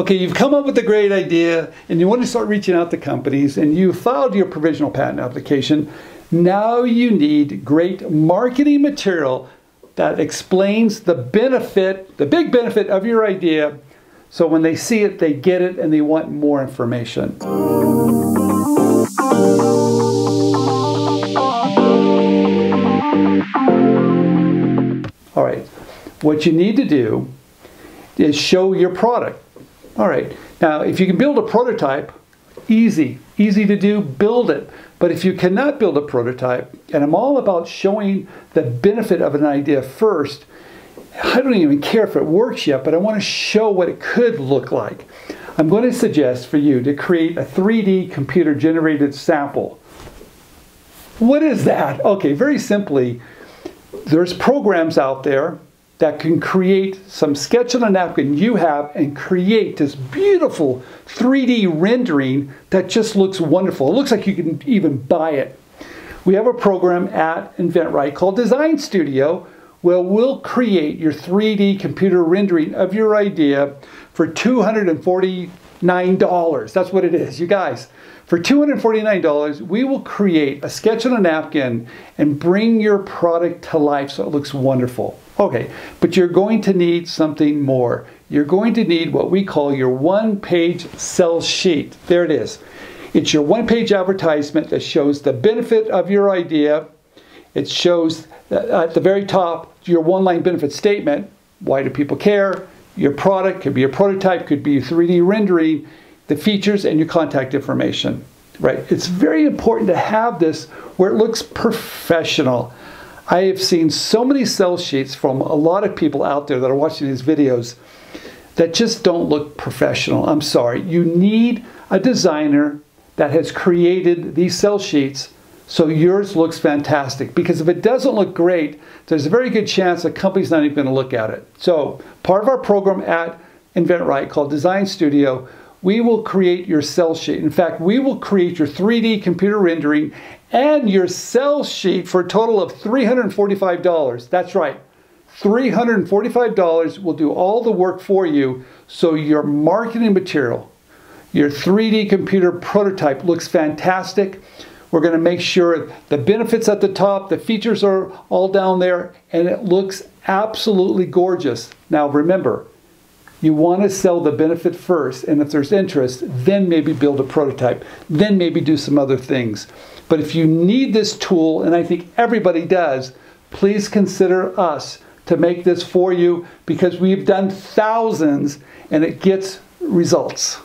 Okay, you've come up with a great idea and you want to start reaching out to companies and you filed your provisional patent application. Now you need great marketing material that explains the benefit, the big benefit of your idea, so when they see it, they get it and they want more information. All right, what you need to do is show your product. All right, now if you can build a prototype, easy to do, build it. But if you cannot build a prototype, and I'm all about showing the benefit of an idea first, I don't even care if it works yet, but I want to show what it could look like. I'm going to suggest for you to create a 3D computer generated sample. What is that? Okay, very simply, there's programs out there that can create some sketch on a napkin you have and create this beautiful 3D rendering that just looks wonderful. It looks like you can even buy it. We have a program at inventRight called Design Studio where we'll create your 3D computer rendering of your idea for $249. That's what it is, you guys. For $249, we will create a sketch on a napkin and bring your product to life so it looks wonderful. Okay, but you're going to need something more. You're going to need what we call your one-page sell sheet. There it is. It's your one-page advertisement that shows the benefit of your idea. It shows at the very top your one-line benefit statement. Why do people care? Your product could be a prototype, could be a 3D rendering, the features, and your contact information. Right? It's very important to have this where it looks professional. I have seen so many sell sheets from a lot of people out there that are watching these videos that just don't look professional. I'm sorry. You need a designer that has created these sell sheets so yours looks fantastic. Because if it doesn't look great, there's a very good chance a company's not even going to look at it. So part of our program at inventRight called Design Studio, we will create your sell sheet. In fact, we will create your 3D computer rendering and your sell sheet for a total of $345. That's right, $345 will do all the work for you so your marketing material, your 3D computer prototype looks fantastic. We're going to make sure the benefits at the top, the features are all down there, and it looks absolutely gorgeous. Now remember, you want to sell the benefit first, and if there's interest, then maybe build a prototype, then maybe do some other things. But if you need this tool, and I think everybody does, please consider us to make this for you because we've done thousands and it gets results.